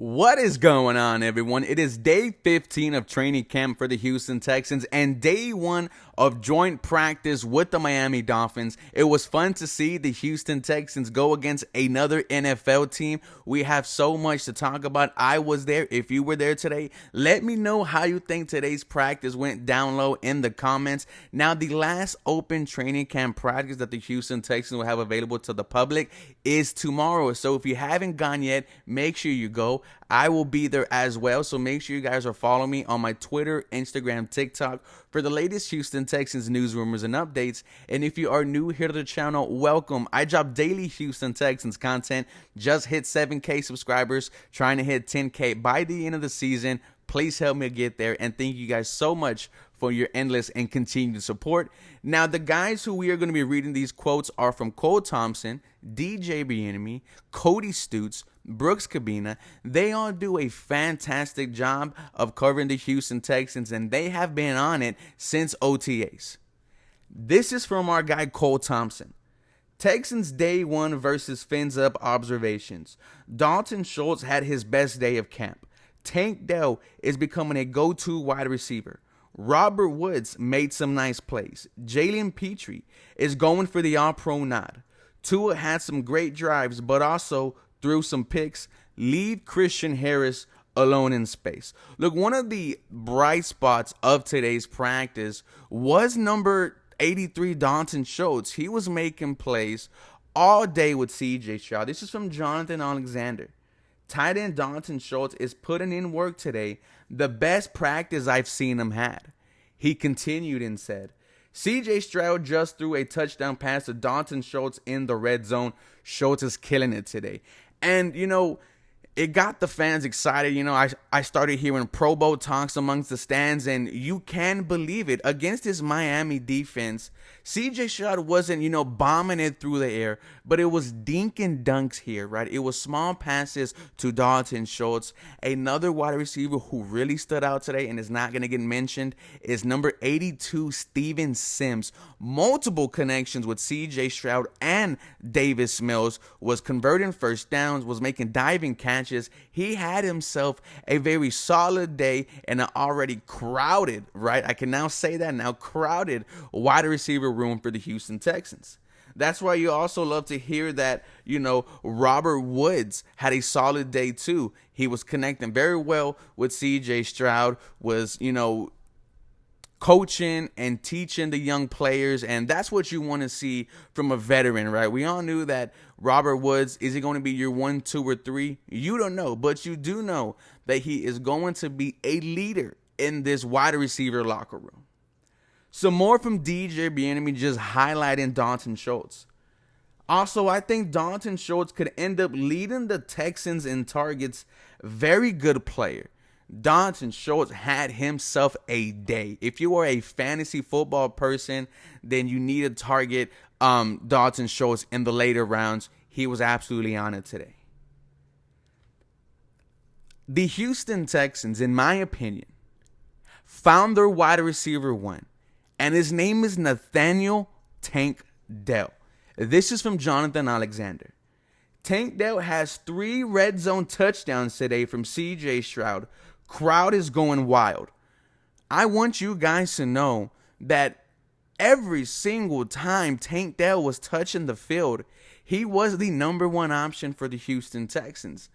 What is going on, everyone? It is day 15 of training camp for the Houston Texans and day 1 of joint practice with the Miami Dolphins. It was fun to see the Houston Texans go against another NFL team. We have so much to talk about. I was there. If you were there today, let me know how you think today's practice went down low in the comments. Now, the last open training camp practice that the Houston Texans will have available to the public is tomorrow. So if you haven't gone yet, make sure you go. I will be there as well, so make sure you guys are following me on my Twitter, Instagram, TikTok for the latest Houston Texans news, rumors, and updates. And if you are new here to the channel, welcome. I drop daily Houston Texans content. Just hit 7K subscribers, trying to hit 10K by the end of the season. Please help me get there, and thank you guys so much for your endless and continued support. Now, the guys who we are going to be reading these quotes are from Cole Thompson, DJ Bieniemy, Cody Stutes, Brooks Cabina. They all do a fantastic job of covering the Houston Texans, and they have been on it since OTAs. This is from our guy Cole Thompson. Texans day 1 versus fins up observations. Dalton Schultz had his best day of camp. Tank Dell is becoming a go-to wide receiver. Robert Woods made some nice plays. Jalen Petrie is going for the all-pro nod. Tua had some great drives, but also threw some picks. Leave Christian Harris alone in space. Look, one of the bright spots of today's practice was number 83, Dalton Schultz. He was making plays all day with CJ Stroud. This is from Jonathan Alexander. Tight end Dalton Schultz is putting in work today. The best practice I've seen him had. He continued and said, CJ Stroud just threw a touchdown pass to Dalton Schultz in the red zone. Schultz is killing it today. And, it got the fans excited. I started hearing Pro Bowl talks amongst the stands, and you can believe it. Against this Miami defense, CJ Stroud wasn't, bombing it through the air, but it was dink and dunks here, right? It was small passes to Dalton Schultz. Another wide receiver who really stood out today and is not going to get mentioned is number 82, Steven Sims. Multiple connections with CJ Stroud and Davis Mills, was converting first downs, was making diving catches. He had himself a very solid day in an already crowded, right? I can now say that now, crowded wide receiver room for the Houston Texans. That's why you also love to hear that, Robert Woods had a solid day too. He was connecting very well with CJ Stroud, was, coaching and teaching the young players, and that's what you want to see from a veteran, right? We all knew that Robert Woods, is he going to be your 1, 2, or 3? You don't know, but you do know that he is going to be a leader in this wide receiver locker room. Some more from DJ Bieniemy, just highlighting Dalton Schultz. Also, I think Dalton Schultz could end up leading the Texans in targets. Very good player. Dalton Schultz had himself a day. If you are a fantasy football person, then you need to target Dalton Schultz in the later rounds. He was absolutely on it today. The Houston Texans, in my opinion, found their wide receiver 1, and his name is Nathaniel Tank Dell. This is from Jonathan Alexander. Tank Dell has 3 red zone touchdowns today from CJ Stroud. Crowd is going wild. I want you guys to know that every single time Tank Dell was touching the field, he was the number 1 option for the Houston Texans.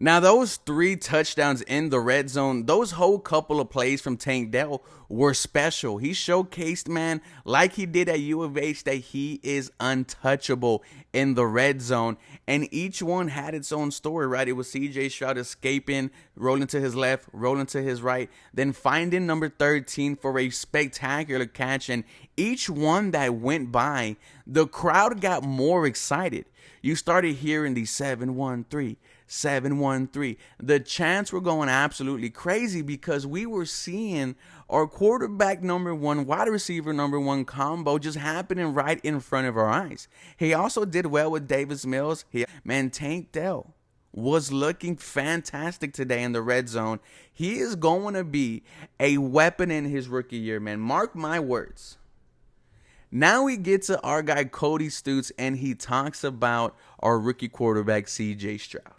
Now, those 3 touchdowns in the red zone, those whole couple of plays from Tank Dell were special. He showcased, man, like he did at U of H, that he is untouchable in the red zone. And each one had its own story, right? It was CJ Stroud escaping, rolling to his left, rolling to his right, then finding number 13 for a spectacular catch. And each one that went by, the crowd got more excited. You started hearing the 7-1-3. 7-1-3. The chants were going absolutely crazy because we were seeing our quarterback number 1, wide receiver number 1 combo just happening right in front of our eyes. He also did well with Davis Mills. Tank Dell was looking fantastic today in the red zone. He is going to be a weapon in his rookie year, man. Mark my words. Now we get to our guy Cody Stutes, and he talks about our rookie quarterback CJ Stroud.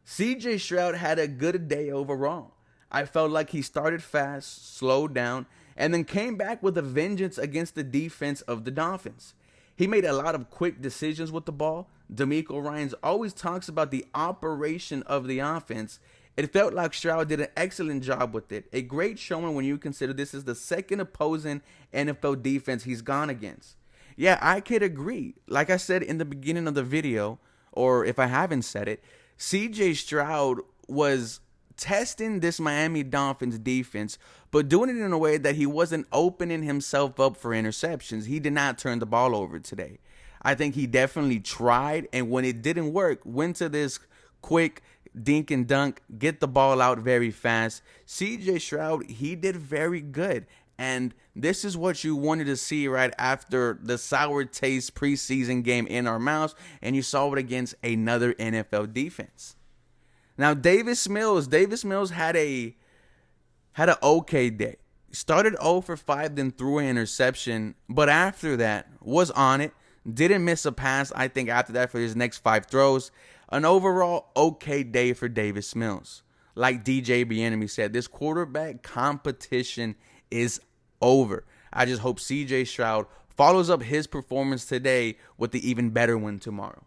CJ Stroud had a good day overall. I felt like he started fast, slowed down, and then came back with a vengeance against the defense of the Dolphins. He made a lot of quick decisions with the ball. DeMeco Ryans always talks about the operation of the offense. It felt like Stroud did an excellent job with it. A great showing when you consider this is the second opposing NFL defense he's gone against. Yeah, I could agree. Like I said in the beginning of the video, or if I haven't said it, CJ Stroud was testing this Miami Dolphins defense, but doing it in a way that he wasn't opening himself up for interceptions. He did not turn the ball over today. I think he definitely tried, and when it didn't work, went to this quick dink and dunk, get the ball out very fast. CJ Stroud, he did very good. And this is what you wanted to see right after the sour taste preseason game in our mouths, and you saw it against another NFL defense. Now, Davis Mills had an okay day. Started 0 for 5, then threw an interception, but after that was on it. Didn't miss a pass, I think, after that for his next 5 throws. An overall okay day for Davis Mills. Like DJ Bieniemy said, this quarterback competition is over. I just hope CJ Stroud follows up his performance today with the even better one tomorrow.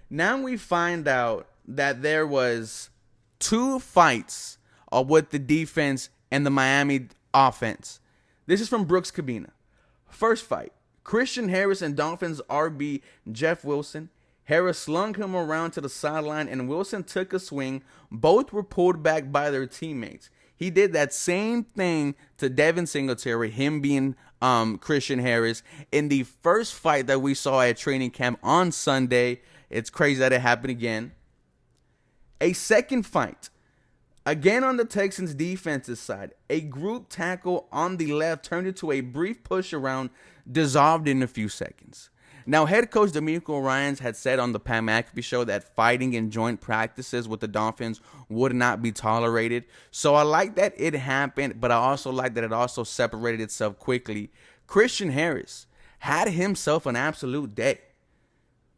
Now we find out that there was 2 fights with the defense and the Miami offense. This is from Brooks Cabina. First fight, Christian Harris and Dolphins RB Jeff Wilson. Harris slung him around to the sideline and Wilson took a swing. Both were pulled back by their teammates. He did that same thing to Devin Singletary, him being Christian Harris, in the first fight that we saw at training camp on Sunday. It's crazy that it happened again. A second fight, again on the Texans defensive side. A group tackle on the left turned into a brief push around, dissolved in a few seconds. Now, head coach DeMeco Ryans had said on the Pat McAfee show that fighting in joint practices with the Dolphins would not be tolerated. So I like that it happened, but I also like that it also separated itself quickly. Christian Harris had himself an absolute day.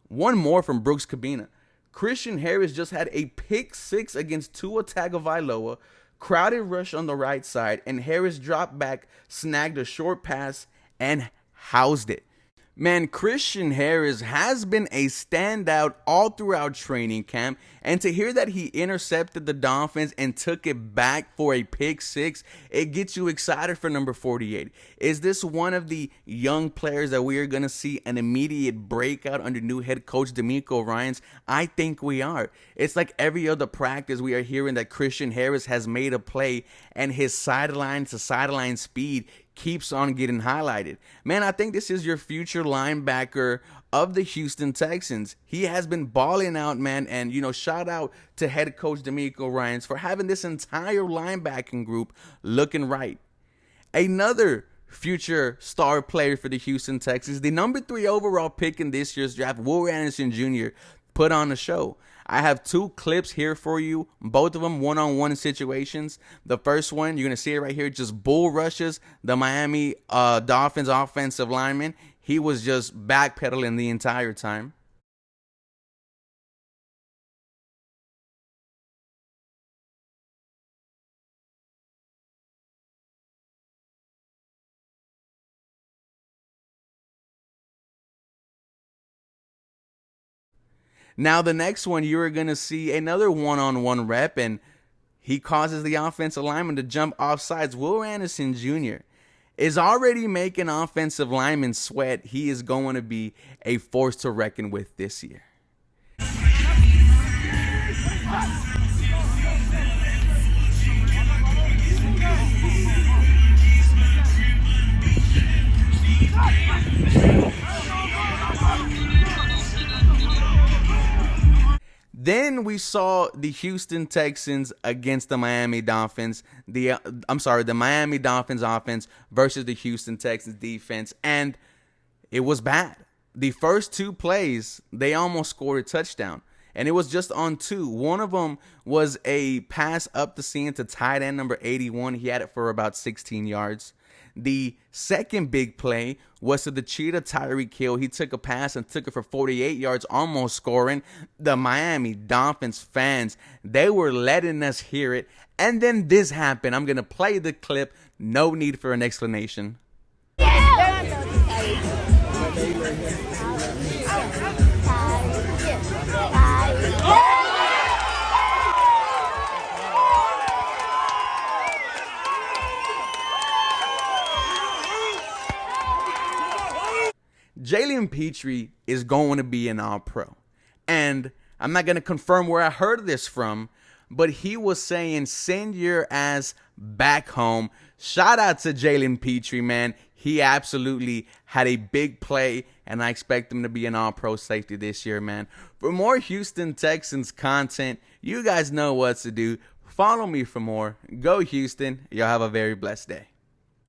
One more from Brooks Cabina. Christian Harris just had a pick 6 against Tua Tagovailoa, crowded rush on the right side, and Harris dropped back, snagged a short pass, and housed it. Man, Christian Harris has been a standout all throughout training camp, and to hear that he intercepted the Dolphins and took it back for a pick 6, it gets you excited for number 48. Is this one of the young players that we are going to see an immediate breakout under new head coach DeMeco Ryans? I think we are. It's like every other practice we are hearing that Christian Harris has made a play, and his sideline to sideline speed keeps on getting highlighted. Man, I think this is your future linebacker of the Houston Texans. He has been balling out, man, and, shout out to head coach DeMeco Ryans for having this entire linebacking group looking right. Another future star player for the Houston Texans, the number 3 overall pick in this year's draft, Will Anderson Jr., put on a show. I have 2 clips here for you, both of them one-on-one situations. The first one, you're going to see it right here, just bull rushes the Miami Dolphins offensive lineman. He was just backpedaling the entire time. Now, the next one, you're going to see another one-on-one rep, and he causes the offensive lineman to jump off sides. Will Anderson Jr. is already making offensive linemen sweat. He is going to be a force to reckon with this year. Then we saw the Houston Texans against the Miami Dolphins. The Miami Dolphins offense versus the Houston Texans defense, and it was bad. The first 2 plays, they almost scored a touchdown, and it was just on 2. One of them was a pass up the seam to tight end number 81. He had it for about 16 yards. The second big play was to the cheetah Tyreek Hill. He took a pass and took it for 48 yards, almost scoring. The Miami Dolphins fans, they were letting us hear it. And then this happened. I'm going to play the clip. No need for an explanation. Jalen Petrie is going to be an All-Pro. And I'm not going to confirm where I heard this from, but he was saying, send your ass back home. Shout out to Jalen Petrie, man. He absolutely had a big play, and I expect him to be an All-Pro safety this year, man. For more Houston Texans content, you guys know what to do. Follow me for more. Go Houston. Y'all have a very blessed day.